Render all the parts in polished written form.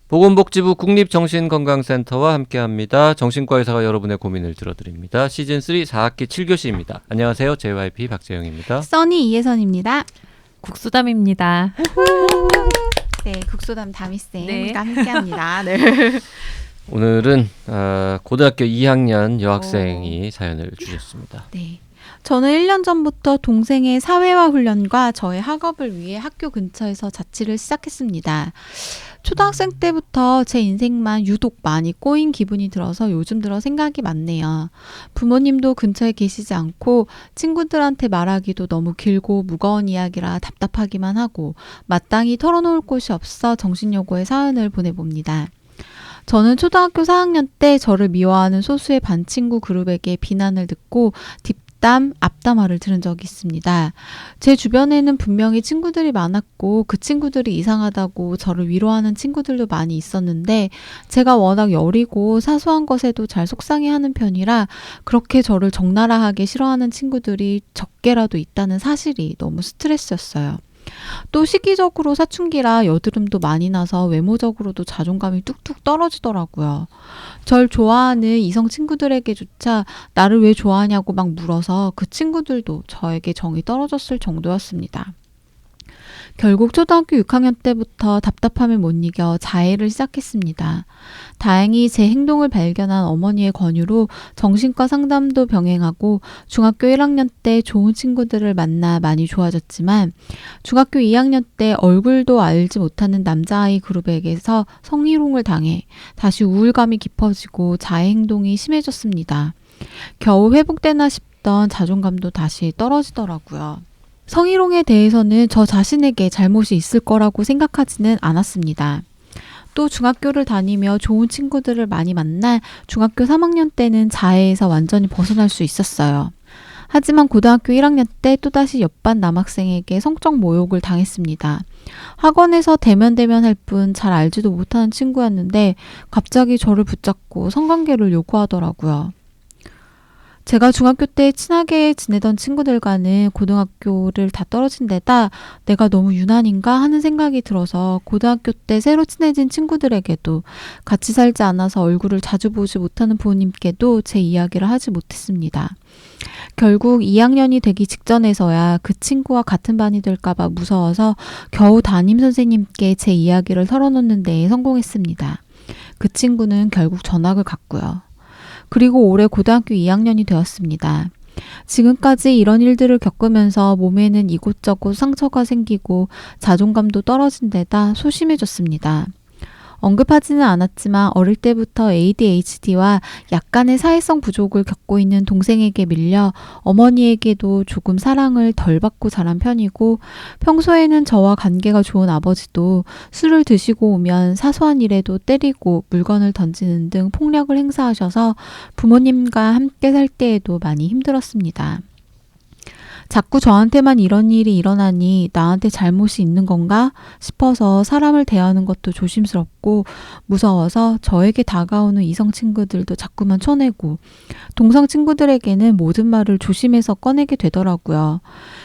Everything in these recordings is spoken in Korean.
보건복지부 국립정신건강센터와 함께합니다. 정신과 의사가 여러분의 고민을 들어드립니다. 시즌3 4학기 7교시입니다. 안녕하세요. JYP 박재영입니다. 써니 이혜선입니다. 국수담입니다. 네, 국소담 다미쌤과 네. 함께합니다. 네. 오늘은 고등학교 2학년 여학생이 사연을 주셨습니다. 네. 저는 1년 전부터 동생의 사회화 훈련과 저의 학업을 위해 학교 근처에서 자취를 시작했습니다. 초등학생 때부터 제 인생만 유독 많이 꼬인 기분이 들어서 요즘 들어 생각이 많네요. 부모님도 근처에 계시지 않고 친구들한테 말하기도 너무 길고 무거운 이야기라 답답하기만 하고 마땅히 털어놓을 곳이 없어 정신여고에 사연을 보내봅니다. 저는 초등학교 4학년 때 저를 미워하는 소수의 반 친구 그룹에게 비난을 듣고 뒷담, 앞담화를 들은 적이 있습니다. 제 주변에는 분명히 친구들이 많았고 그 친구들이 이상하다고 저를 위로하는 친구들도 많이 있었는데 제가 워낙 여리고 사소한 것에도 잘 속상해하는 편이라 그렇게 저를 적나라하게 싫어하는 친구들이 적게라도 있다는 사실이 너무 스트레스였어요. 또 시기적으로 사춘기라 여드름도 많이 나서 외모적으로도 자존감이 뚝뚝 떨어지더라고요. 절 좋아하는 이성 친구들에게조차 나를 왜 좋아하냐고 막 물어서 그 친구들도 저에게 정이 떨어졌을 정도였습니다. 결국 초등학교 6학년 때부터 답답함을 못 이겨 자해를 시작했습니다. 다행히 제 행동을 발견한 어머니의 권유로 정신과 상담도 병행하고 중학교 1학년 때 좋은 친구들을 만나 많이 좋아졌지만 중학교 2학년 때 얼굴도 알지 못하는 남자아이 그룹에게서 성희롱을 당해 다시 우울감이 깊어지고 자해 행동이 심해졌습니다. 겨우 회복되나 싶던 자존감도 다시 떨어지더라고요. 성희롱에 대해서는 저 자신에게 잘못이 있을 거라고 생각하지는 않았습니다. 또 중학교를 다니며 좋은 친구들을 많이 만나 중학교 3학년 때는 자해에서 완전히 벗어날 수 있었어요. 하지만 고등학교 1학년 때 또다시 옆반 남학생에게 성적 모욕을 당했습니다. 학원에서 대면할 뿐 잘 알지도 못하는 친구였는데 갑자기 저를 붙잡고 성관계를 요구하더라고요. 제가 중학교 때 친하게 지내던 친구들과는 고등학교를 다 떨어진 데다 내가 너무 유난인가 하는 생각이 들어서 고등학교 때 새로 친해진 친구들에게도 같이 살지 않아서 얼굴을 자주 보지 못하는 부모님께도 제 이야기를 하지 못했습니다. 결국 2학년이 되기 직전에서야 그 친구와 같은 반이 될까봐 무서워서 겨우 담임선생님께 제 이야기를 털어놓는 데에 성공했습니다. 그 친구는 결국 전학을 갔고요. 그리고 올해 고등학교 2학년이 되었습니다. 지금까지 이런 일들을 겪으면서 몸에는 이곳저곳 상처가 생기고 자존감도 떨어진 데다 소심해졌습니다. 언급하지는 않았지만 어릴 때부터 ADHD와 약간의 사회성 부족을 겪고 있는 동생에게 밀려 어머니에게도 조금 사랑을 덜 받고 자란 편이고 평소에는 저와 관계가 좋은 아버지도 술을 드시고 오면 사소한 일에도 때리고 물건을 던지는 등 폭력을 행사하셔서 부모님과 함께 살 때에도 많이 힘들었습니다. 자꾸 저한테만 이런 일이 일어나니 나한테 잘못이 있는 건가 싶어서 사람을 대하는 것도 조심스럽고 무서워서 저에게 다가오는 이성 친구들도 자꾸만 쳐내고 동성 친구들에게는 모든 말을 조심해서 꺼내게 되더라고요.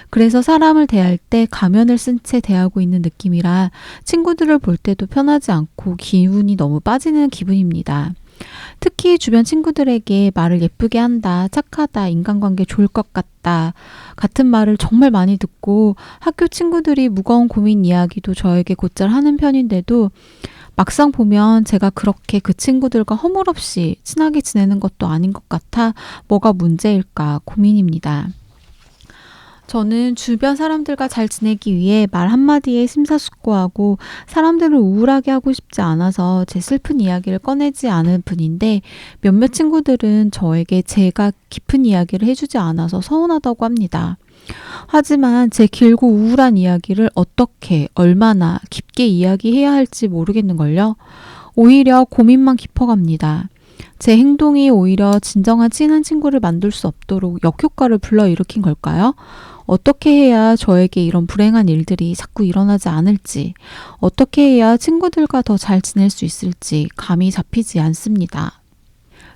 그래서 사람을 대할 때 가면을 쓴 채 대하고 있는 느낌이라 친구들을 볼 때도 편하지 않고 기운이 너무 빠지는 기분입니다. 특히 주변 친구들에게 말을 예쁘게 한다, 착하다, 인간관계 좋을 것 같다 같은 말을 정말 많이 듣고 학교 친구들이 무거운 고민 이야기도 저에게 곧잘 하는 편인데도 막상 보면 제가 그렇게 그 친구들과 허물없이 친하게 지내는 것도 아닌 것 같아 뭐가 문제일까 고민입니다. 저는 주변 사람들과 잘 지내기 위해 말 한마디에 심사숙고하고 사람들을 우울하게 하고 싶지 않아서 제 슬픈 이야기를 꺼내지 않은 분인데 몇몇 친구들은 저에게 제가 깊은 이야기를 해주지 않아서 서운하다고 합니다. 하지만 제 길고 우울한 이야기를 어떻게, 얼마나 깊게 이야기해야 할지 모르겠는걸요. 오히려 고민만 깊어갑니다. 제 행동이 오히려 진정한 친한 친구를 만들 수 없도록 역효과를 불러일으킨 걸까요? 어떻게 해야 저에게 이런 불행한 일들이 자꾸 일어나지 않을지, 어떻게 해야 친구들과 더 잘 지낼 수 있을지 감이 잡히지 않습니다.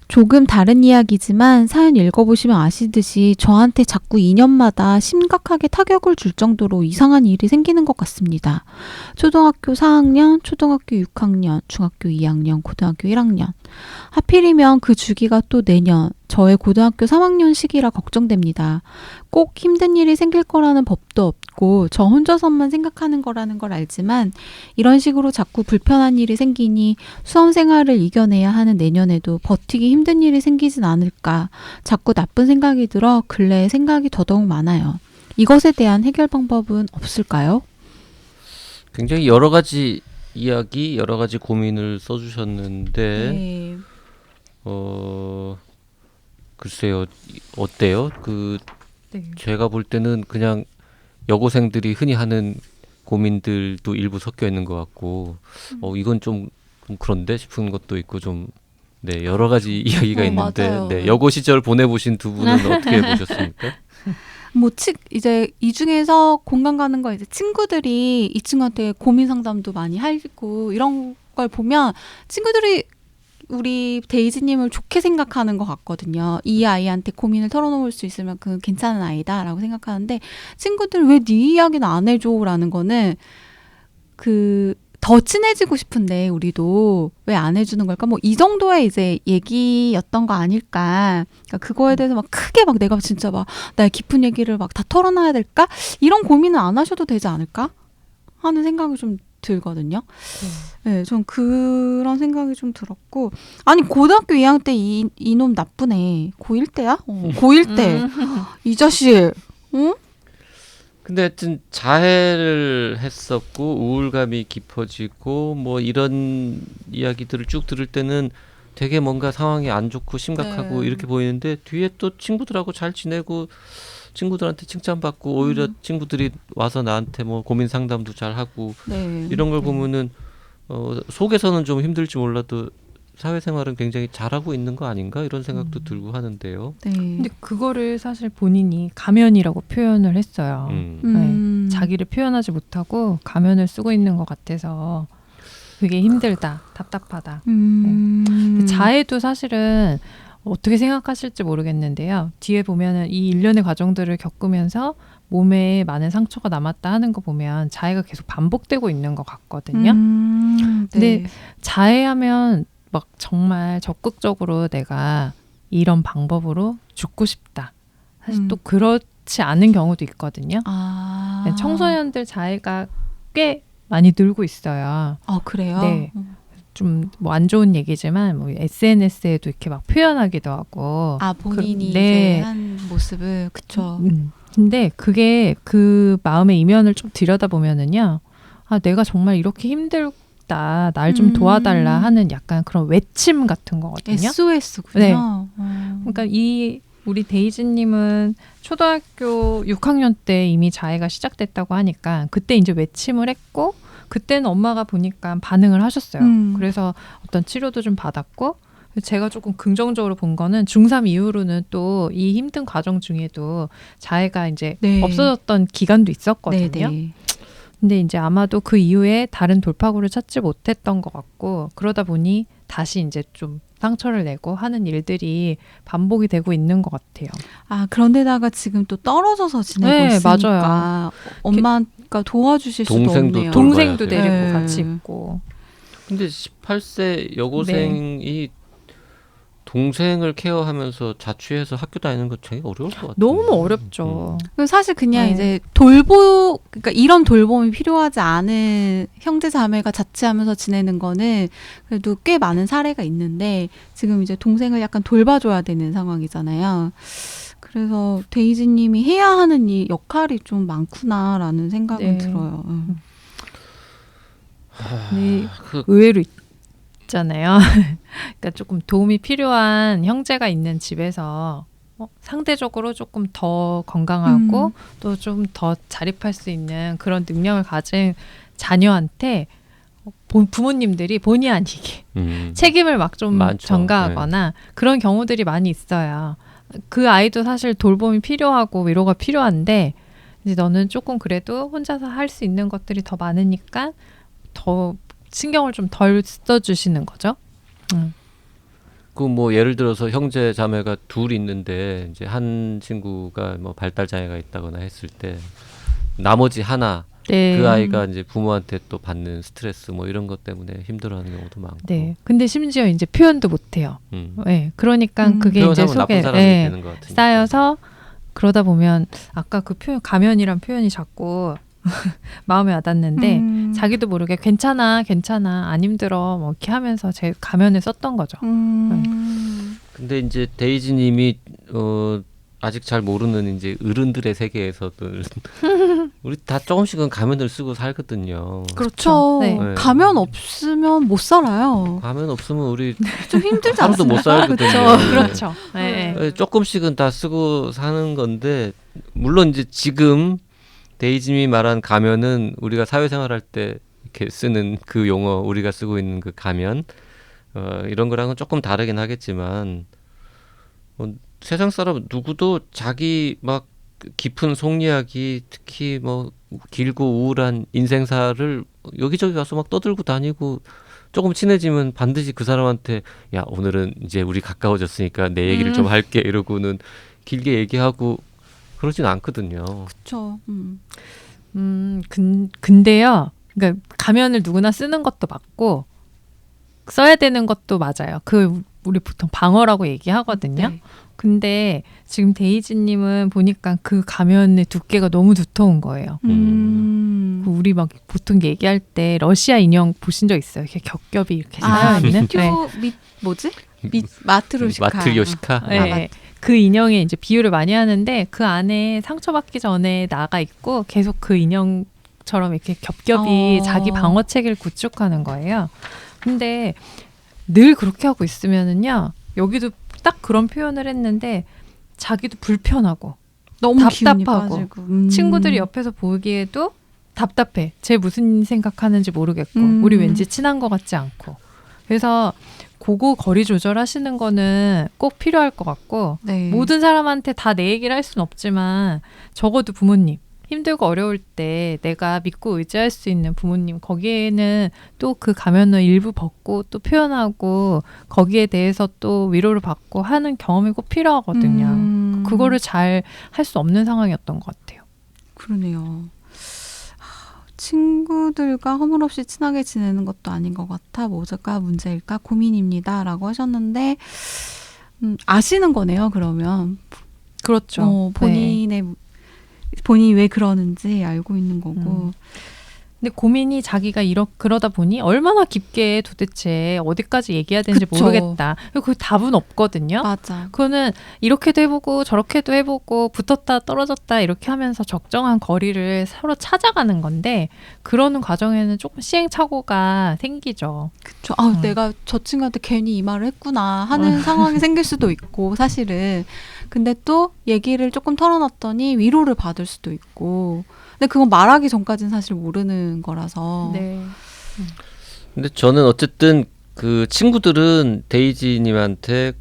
조금 다른 이야기지만 사연 읽어보시면 아시듯이 저한테 자꾸 2년마다 심각하게 타격을 줄 정도로 이상한 일이 생기는 것 같습니다. 초등학교 4학년, 초등학교 6학년, 중학교 2학년, 고등학교 1학년. 하필이면 그 주기가 또 내년, 저의 고등학교 3학년 시기라 걱정됩니다. 꼭 힘든 일이 생길 거라는 법도 없고 저 혼자서만 생각하는 거라는 걸 알지만 이런 식으로 자꾸 불편한 일이 생기니 수험 생활을 이겨내야 하는 내년에도 버티기 힘든 일이 생기진 않을까 자꾸 나쁜 생각이 들어 근래에 생각이 더더욱 많아요. 이것에 대한 해결 방법은 없을까요? 굉장히 여러 가지 이야기, 여러 가지 고민을 써주셨는데 네. 글쎄요, 어때요? 제가 볼 때는 그냥 여고생들이 흔히 하는 고민들도 일부 섞여 있는 것 같고, 이건 좀 그런데 싶은 것도 있고 좀, 네, 여러 가지 이야기가 있는데, 맞아요. 네, 여고 시절 보내보신 두 분은 어떻게 보셨습니까? 이제 이 중에서 공감 가는 거 이제 친구들이 이 친구한테 고민 상담도 많이 하고 이런 걸 보면 친구들이 우리 데이지님을 좋게 생각하는 것 같거든요. 이 아이한테 고민을 털어놓을 수 있으면 그 괜찮은 아이다라고 생각하는데 친구들 왜 네 이야기는 안 해줘라는 거는 더 친해지고 싶은데 우리도 왜 안 해주는 걸까? 뭐 이 정도의 이제 얘기였던 거 아닐까? 그러니까 그거에 대해서 막 크게 막 내가 진짜 막 나의 깊은 얘기를 막 다 털어놔야 될까? 이런 고민은 안 하셔도 되지 않을까? 하는 생각이 좀 들거든요. 네, 전 그런 생각이 좀 들었고 아니 고등학교 2학년 때 이놈 나쁘네. 고1 때야? 고1 때. 이 자식. 응? 근데 하여튼 자해를 했었고 우울감이 깊어지고 뭐 이런 이야기들을 쭉 들을 때는 되게 뭔가 상황이 안 좋고 심각하고 네. 이렇게 보이는데 뒤에 또 친구들하고 잘 지내고 친구들한테 칭찬받고 오히려 친구들이 와서 나한테 뭐 고민 상담도 잘 하고 네. 이런 걸 보면은 속에서는 좀 힘들지 몰라도 사회생활은 굉장히 잘하고 있는 거 아닌가 이런 생각도 들고 하는데요. 네. 근데 그거를 사실 본인이 가면이라고 표현을 했어요. 네, 자기를 표현하지 못하고 가면을 쓰고 있는 것 같아서 그게 힘들다, 답답하다. 근데 자해도 사실은 어떻게 생각하실지 모르겠는데요. 뒤에 보면은 이 일련의 과정들을 겪으면서 몸에 많은 상처가 남았다 하는 거 보면 자해가 계속 반복되고 있는 것 같거든요. 근데 자해하면 막 정말 적극적으로 내가 이런 방법으로 죽고 싶다. 사실 또 그렇지 않은 경우도 있거든요. 네, 청소년들 자해가 꽤 많이 늘고 있어요. 그래요? 네. 좀 뭐 안 좋은 얘기지만 뭐 SNS에도 이렇게 막 표현하기도 하고. 본인이 네. 이제 한 모습을 그쵸. 근데 그게 그 마음의 이면을 좀 들여다보면은요. 내가 정말 이렇게 힘들다. 날 좀 도와달라 하는 약간 그런 외침 같은 거거든요. SOS군요. 네. 그러니까 우리 데이지님은 초등학교 6학년 때 이미 자해가 시작됐다고 하니까 그때 이제 외침을 했고 그때는 엄마가 보니까 반응을 하셨어요. 그래서 어떤 치료도 좀 받았고 제가 조금 긍정적으로 본 거는 중3 이후로는 또 이 힘든 과정 중에도 자해가 이제 네. 없어졌던 기간도 있었거든요. 네네. 근데 이제 아마도 그 이후에 다른 돌파구를 찾지 못했던 것 같고 그러다 보니 다시 이제 좀 상처를 내고 하는 일들이 반복이 되고 있는 것 같아요. 그런데다가 지금 또 떨어져서 지내고 네, 있으니까 맞아요. 엄마가 도와주실 수도 동생도 없네요. 동생도 돼요. 데리고 네. 같이 있고. 근데 18세 여고생이 동생을 케어하면서 자취해서 학교 다니는 거 되게 어려울 것 같아요. 너무 어렵죠. 사실 그냥 네. 이제 그러니까 이런 돌봄이 필요하지 않은 형제 자매가 자취하면서 지내는 거는 그래도 꽤 많은 사례가 있는데 지금 이제 동생을 약간 돌봐줘야 되는 상황이잖아요. 그래서 데이지님이 해야 하는 이 역할이 좀 많구나라는 생각은 네. 들어요. 근데 의외로 있잖아요. 그러니까 조금 도움이 필요한 형제가 있는 집에서 상대적으로 조금 더 건강하고 또 좀 더 자립할 수 있는 그런 능력을 가진 자녀한테 부모님들이 본의 아니게 책임을 막 좀 전가하거나 그런 경우들이 많이 있어요. 그 아이도 사실 돌봄이 필요하고 위로가 필요한데 이제 너는 조금 그래도 혼자서 할 수 있는 것들이 더 많으니까 더 신경을 좀 덜 써주시는 거죠. 그 뭐 예를 들어서 형제 자매가 둘 있는데 이제 한 친구가 뭐 발달 장애가 있다거나 했을 때 나머지 하나 네. 그 아이가 이제 부모한테 또 받는 스트레스 뭐 이런 것 때문에 힘들어하는 경우도 많고. 네. 근데 심지어 이제 표현도 못해요. 네. 그러니까 그게 이제 속에 쌓여서 그러다 보면 아까 그 표현 가면이란 표현이 자꾸 마음에 와닿는데 자기도 모르게 괜찮아 안 힘들어 뭐 이렇게 하면서 제 가면을 썼던 거죠. 근데 이제 데이지님이 아직 잘 모르는 이제 어른들의 세계에서도 우리 다 조금씩은 가면을 쓰고 살거든요. 그렇죠. 네. 가면 없으면 못 살아요. 가면 없으면 우리 좀 힘들지 하루도 못 살거든요. 그렇죠. 네. 조금씩은 다 쓰고 사는 건데 물론 이제 지금 데이지님이 말한 가면은 우리가 사회생활할 때 이렇게 쓰는 그 용어, 우리가 쓰고 있는 그 가면 이런 거랑은 조금 다르긴 하겠지만 세상 사람 누구도 자기 막 깊은 속 이야기, 특히 뭐 길고 우울한 인생사를 여기저기 가서 막 떠들고 다니고 조금 친해지면 반드시 그 사람한테 야 오늘은 이제 우리 가까워졌으니까 내 얘기를 좀 할게 이러고는 길게 얘기하고 그러진 않거든요. 그렇죠. 근데요. 그러니까 가면을 누구나 쓰는 것도 맞고 써야 되는 것도 맞아요. 그 우리 보통 방어라고 얘기하거든요. 네. 근데 지금 데이지님은 보니까 그 가면의 두께가 너무 두터운 거예요. 우리 막 보통 얘기할 때 러시아 인형 보신 적 있어요? 이렇게 겹겹이 이렇게 쌓여 있는. 뭐지? 마트리오시카. 네. 그 인형에 이제 비유를 많이 하는데 그 안에 상처받기 전에 나가 있고 계속 그 인형처럼 이렇게 겹겹이 자기 방어 체계를 구축하는 거예요. 근데 늘 그렇게 하고 있으면은요. 여기도 딱 그런 표현을 했는데 자기도 불편하고 너무 답답하고 친구들이 옆에서 보기에도 답답해. 쟤 무슨 생각하는지 모르겠고 우리 왠지 친한 것 같지 않고. 그래서 그거 거리 조절하시는 거는 꼭 필요할 것 같고 네. 모든 사람한테 다 내 얘기를 할 수는 없지만 적어도 부모님 힘들고 어려울 때 내가 믿고 의지할 수 있는 부모님 거기에는 또 그 가면을 일부 벗고 또 표현하고 거기에 대해서 또 위로를 받고 하는 경험이 꼭 필요하거든요. 그거를 잘 할 수 없는 상황이었던 것 같아요. 그러네요. 친구들과 허물없이 친하게 지내는 것도 아닌 것 같아. 뭐가 문제일까 고민입니다. 라고 하셨는데 아시는 거네요. 그러면. 그렇죠. 본인이 왜 그러는지 알고 있는 거고. 근데 고민이 자기가 그러다 보니 얼마나 깊게 도대체 어디까지 얘기해야 되는지 그쵸. 모르겠다. 그 답은 없거든요. 맞아. 그거는 이렇게도 해보고 저렇게도 해보고 붙었다 떨어졌다 이렇게 하면서 적정한 거리를 서로 찾아가는 건데 그러는 과정에는 조금 시행착오가 생기죠. 그렇죠. 내가 저 친구한테 괜히 이 말을 했구나 하는 상황이 생길 수도 있고 사실은. 근데 또 얘기를 조금 털어놨더니 위로를 받을 수도 있고. 근데 그건 말하기 전까지는 사실 모르는 거라서. 네. 근데 저는 어쨌든 그 친구들은 데이지님한테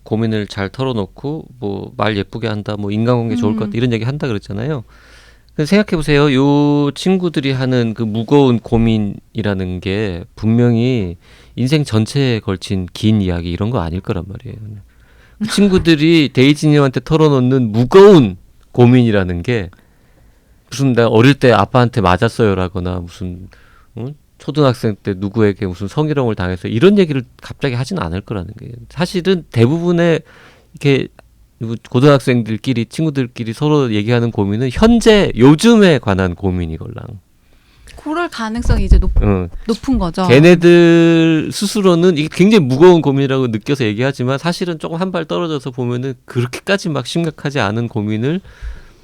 고민을 잘 털어놓고 뭐 말 예쁘게 한다, 뭐 인간관계 좋을 것 같다 이런 얘기 한다 그랬잖아요. 근데 생각해 보세요. 요 친구들이 하는 그 무거운 고민이라는 게 분명히 인생 전체에 걸친 긴 이야기 이런 거 아닐 거란 말이에요. 그 친구들이 데이지님한테 털어놓는 무거운 고민이라는 게 무슨 내가 어릴 때 아빠한테 맞았어요라거나 무슨 초등학생 때 누구에게 무슨 성희롱을 당해서 이런 얘기를 갑자기 하진 않을 거라는 게 사실은 대부분의 이렇게 고등학생들끼리 친구들끼리 서로 얘기하는 고민은 현재 요즘에 관한 고민이걸랑 그럴 가능성이 이제 높은 거죠. 걔네들 스스로는 이게 굉장히 무거운 고민이라고 느껴서 얘기하지만 사실은 조금 한 발 떨어져서 보면은 그렇게까지 막 심각하지 않은 고민을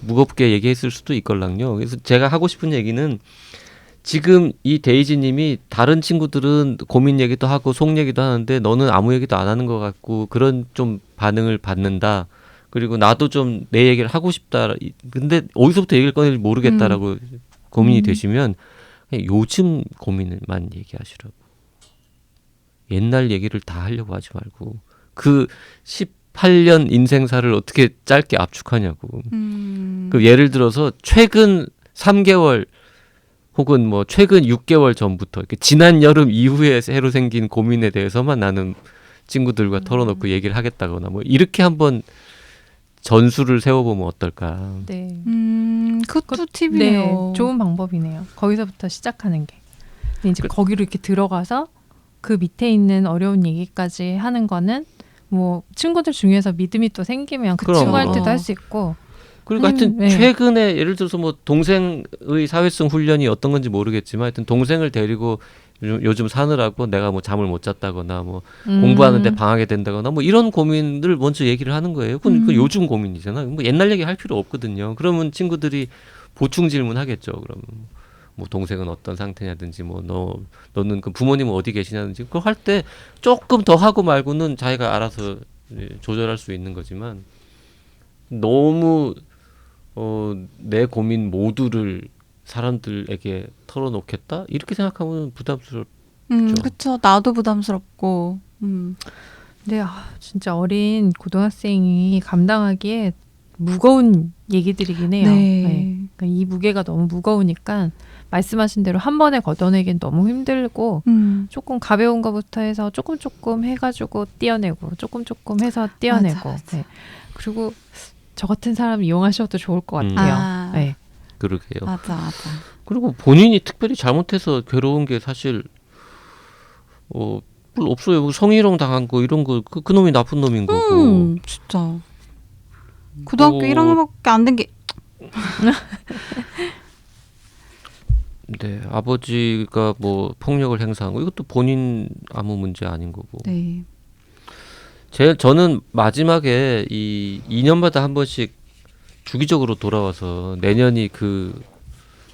무겁게 얘기했을 수도 있걸랑요. 그래서 제가 하고 싶은 얘기는 지금 이 데이지님이 다른 친구들은 고민 얘기도 하고 속 얘기도 하는데 너는 아무 얘기도 안 하는 것 같고 그런 좀 반응을 받는다. 그리고 나도 좀 내 얘기를 하고 싶다. 근데 어디서부터 얘기를 꺼낼지 모르겠다라고 고민이 되시면 그냥 요즘 고민을만 얘기하시라고. 옛날 얘기를 다 하려고 하지 말고 그 18년 인생사를 어떻게 짧게 압축하냐고. 그 예를 들어서 최근 3개월 혹은 뭐 최근 6개월 전부터 이렇게 지난 여름 이후에 새로 생긴 고민에 대해서만 나는 친구들과 털어놓고 얘기를 하겠다거나 뭐 이렇게 한번 전술을 세워보면 어떨까. 네. 그것도 팁이네요. 네, 좋은 방법이네요. 거기서부터 시작하는 게. 근데 이제 거기로 이렇게 들어가서 그 밑에 있는 어려운 얘기까지 하는 거는 뭐 친구들 중에서 믿음이 또 생기면 그 그럼. 친구한테도 할 수 있고. 그리고 하여튼 네. 최근에 예를 들어서 뭐 동생의 사회성 훈련이 어떤 건지 모르겠지만 하여튼 동생을 데리고 요즘 사느라고 내가 뭐 잠을 못 잤다거나 뭐 공부하는데 방하게 된다거나 뭐 이런 고민을 먼저 얘기를 하는 거예요. 그건 요즘 고민이잖아요. 뭐 옛날 얘기 할 필요 없거든요. 그러면 친구들이 보충 질문하겠죠. 그러면 뭐 동생은 어떤 상태냐든지 뭐 너는 그 부모님은 어디 계시냐든지 그걸 할 때 조금 더 하고 말고는 자기가 알아서 조절할 수 있는 거지만 너무 내 고민 모두를 사람들에게 털어놓겠다? 이렇게 생각하면 부담스럽죠. 그렇죠. 나도 부담스럽고. 근데 진짜 어린 고등학생이 감당하기에 무거운 얘기들이긴 해요. 네. 네. 그러니까 이 무게가 너무 무거우니까 말씀하신 대로 한 번에 걷어내긴 너무 힘들고 조금 가벼운 것부터 해서 조금 해가지고 떼어내고 조금 해서 떼어내고. 맞아. 네. 그리고 저 같은 사람 이용하셔도 좋을 것 같아요. 네. 그러게요. 맞아. 그리고 본인이 특별히 잘못해서 괴로운 게 사실 별로 없어요. 성희롱 당한 거 이런 거 그 놈이 나쁜 놈인 거고. 진짜. 고등학교 1학년밖에 안 된 게. 네, 아버지가 뭐 폭력을 행사한 거 이것도 본인 아무 문제 아닌 거고. 네. 저는 마지막에 이 2년마다 한 번씩 주기적으로 돌아와서 내년이 그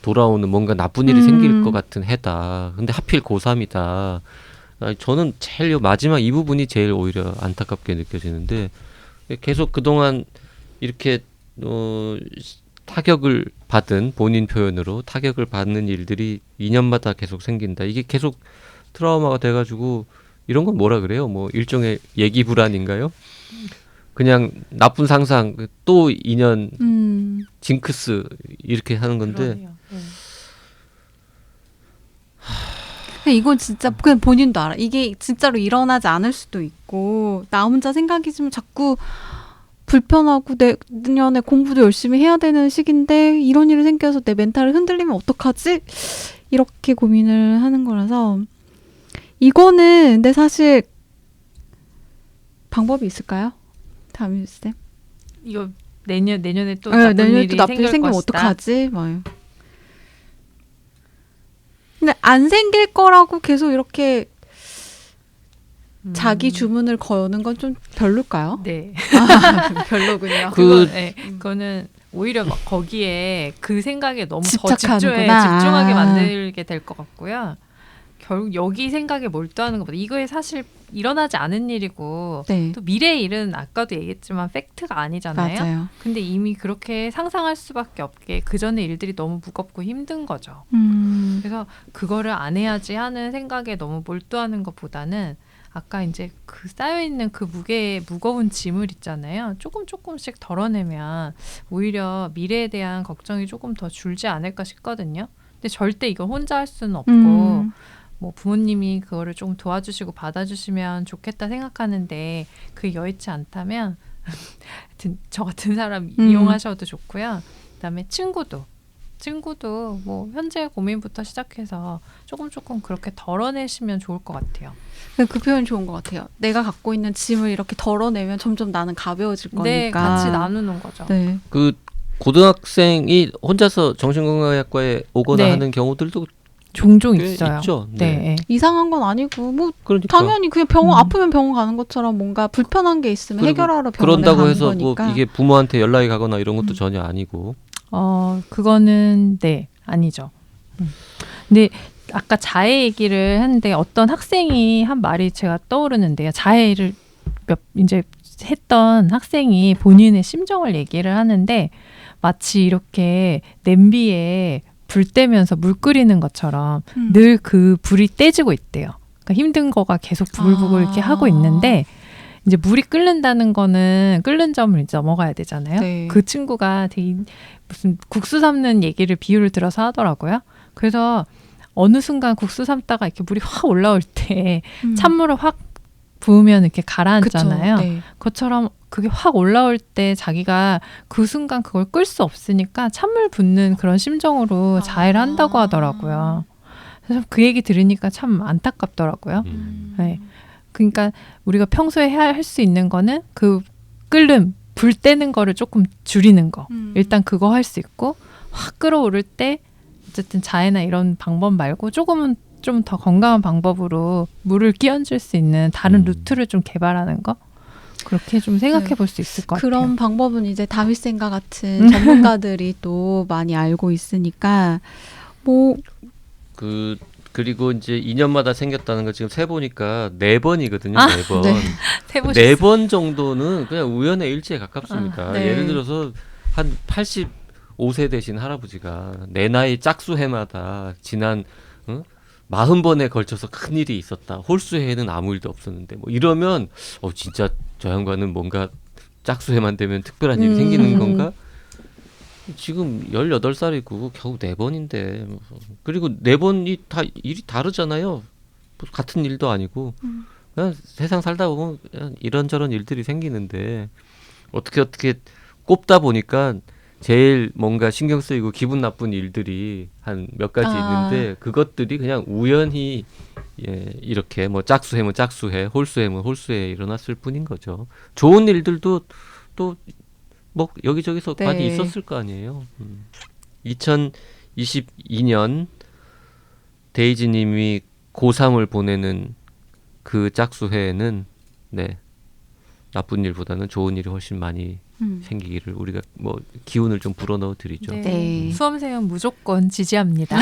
돌아오는 뭔가 나쁜 일이 생길 것 같은 해다. 근데 하필 고3이다. 저는 제일 마지막 이 부분이 제일 오히려 안타깝게 느껴지는데 계속 그동안 이렇게 타격을 받은 본인 표현으로 타격을 받는 일들이 2년마다 계속 생긴다. 이게 계속 트라우마가 돼가지고 이런 건 뭐라 그래요? 뭐 일종의 예기 불안인가요? 그냥 나쁜 상상 또 2년 징크스 이렇게 하는 건데 이건 진짜 그냥 본인도 알아. 이게 진짜로 일어나지 않을 수도 있고 나 혼자 생각이지만 자꾸 불편하고 내년에 공부도 열심히 해야 되는 시기인데 이런 일이 생겨서 내 멘탈을 흔들리면 어떡하지? 이렇게 고민을 하는 거라서 이거는 근데 사실 방법이 있을까요? 다미쌤? 이거 내년에 또 나쁜 일이 생기면 것이다. 어떡하지? 뭐. 근데 안 생길 거라고 계속 이렇게 자기 주문을 거는 건 좀 별로일까요? 네. 별로군요. 그거는 오히려 막 거기에 그 생각에 너무 더 집착하는구나. 집중하게 만들게 될 것 같고요. 결국 여기 생각에 몰두하는 것보다 이거에 사실 일어나지 않은 일이고 네. 또 미래의 일은 아까도 얘기했지만 팩트가 아니잖아요. 맞아요. 근데 이미 그렇게 상상할 수밖에 없게 그 전에 일들이 너무 무겁고 힘든 거죠. 그래서 그거를 안 해야지 하는 생각에 너무 몰두하는 것보다는 아까 이제 그 쌓여있는 그 무거운 짐을 있잖아요. 조금씩 덜어내면 오히려 미래에 대한 걱정이 조금 더 줄지 않을까 싶거든요. 근데 절대 이걸 혼자 할 수는 없고 뭐 부모님이 그거를 좀 도와주시고 받아주시면 좋겠다 생각하는데 그게 여의치 않다면 저 같은 사람 이용하셔도 좋고요. 그다음에 친구도 뭐 현재 고민부터 시작해서 조금 그렇게 덜어내시면 좋을 것 같아요. 그 표현 좋은 것 같아요. 내가 갖고 있는 짐을 이렇게 덜어내면 점점 나는 가벼워질 거니까. 네, 같이 나누는 거죠. 네. 그 고등학생이 혼자서 정신건강의학과에 오거나 하는 경우들도 종종 있어요. 있죠. 네. 이상한 건 아니고 뭐 그러니까. 당연히 그냥 병원 아프면 병원 가는 것처럼 뭔가 불편한 게 있으면 해결하러 병원에 그런다고 가는 해서 거니까. 뭐 이게 부모한테 연락이 가거나 이런 것도 전혀 아니고. 그거는 아니죠. 근데 아까 자해 얘기를 했는데 어떤 학생이 한 말이 제가 떠오르는데요. 자해를 이제 했던 학생이 본인의 심정을 얘기를 하는데 마치 이렇게 냄비에 불 떼면서 물 끓이는 것처럼 늘 그 불이 떼지고 있대요. 그러니까 힘든 거가 계속 부글부글 이렇게 하고 있는데 이제 물이 끓는다는 거는 끓는 점을 이제 넘어가야 되잖아요. 네. 그 친구가 되게 무슨 국수 삶는 얘기를 비유를 들어서 하더라고요. 그래서 어느 순간 국수 삶다가 이렇게 물이 확 올라올 때 찬물을 확 부으면 이렇게 가라앉잖아요. 그쵸, 네. 그것처럼 그게 확 올라올 때 자기가 그 순간 그걸 끌 수 없으니까 찬물 붓는 그런 심정으로 자해를 한다고 하더라고요. 그래서 그 얘기 들으니까 참 안타깝더라고요. 네. 그러니까 우리가 평소에 할 수 있는 거는 그 끓는 불 떼는 거를 조금 줄이는 거. 일단 그거 할 수 있고 확 끓어오를 때 어쨌든 자해나 이런 방법 말고 조금은 좀 더 건강한 방법으로 물을 끼얹을 수 있는 다른 루트를 좀 개발하는 거. 그렇게 좀 생각해 볼 수 있을 것 같아요. 그런 방법은 이제 다윗쌤과 같은 전문가들이 또 많이 알고 있으니까 뭐 그리고 이제 2년마다 생겼다는 거 지금 세 보니까 4번이거든요. 4번. 네. 4번 정도는 그냥 우연의 일치에 가깝습니다. 네. 예를 들어서 한 85세 되신 할아버지가 내 나이 짝수해마다 지난 40번에 걸쳐서 큰 일이 있었다. 홀수해는 아무 일도 없었는데 뭐 이러면 진짜 저 양반은 뭔가 짝수해만 되면 특별한 일이 생기는 건가? 지금 18살이고 겨우 4번인데 그리고 4번이 다 일이 다르잖아요. 같은 일도 아니고 그냥 세상 살다 보면 그냥 이런저런 일들이 생기는데 어떻게 꼽다 보니까 제일 뭔가 신경 쓰이고 기분 나쁜 일들이 한 몇 가지 있는데 그것들이 그냥 우연히 이렇게 뭐 짝수해면 짝수해, 홀수해면 홀수해 일어났을 뿐인 거죠. 좋은 일들도 또 뭐 여기저기서 네. 많이 있었을 거 아니에요. 2022년 데이지님이 고3을 보내는 그 짝수회에는 나쁜 일보다는 좋은 일이 훨씬 많이 생기기를 우리가 뭐 기운을 좀 불어넣어 드리죠. 네. 수험생은 무조건 지지합니다.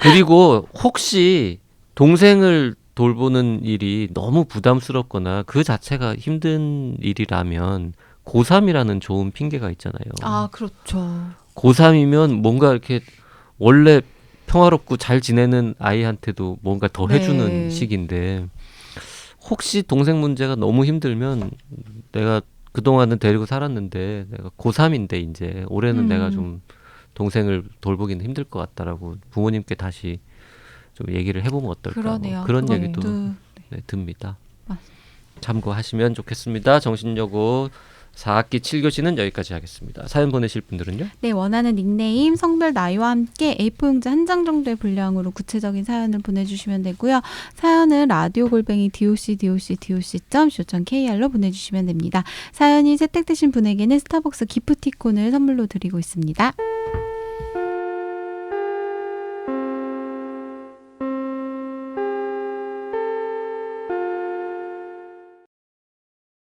그리고 혹시 동생을 돌보는 일이 너무 부담스럽거나 그 자체가 힘든 일이라면 고3이라는 좋은 핑계가 있잖아요. 그렇죠. 고3이면 뭔가 이렇게 원래 평화롭고 잘 지내는 아이한테도 뭔가 더 해주는 시기인데 혹시 동생 문제가 너무 힘들면 내가 그동안은 데리고 살았는데 내가 고3인데 이제 올해는 내가 좀 동생을 돌보기는 힘들 것 같다라고 부모님께 다시 좀 얘기를 해보면 어떨까. 그러네요. 그런 그것도. 얘기도 듭니다. 맞습니다. 참고하시면 좋겠습니다. 정신여고 4학기 7교시는 여기까지 하겠습니다. 사연 보내실 분들은요? 네, 원하는 닉네임, 성별, 나이와 함께 A4용지 한 장 정도의 분량으로 구체적인 사연을 보내주시면 되고요. 사연은 radio@doc.co.kr로 보내주시면 됩니다. 사연이 채택되신 분에게는 스타벅스 기프티콘을 선물로 드리고 있습니다.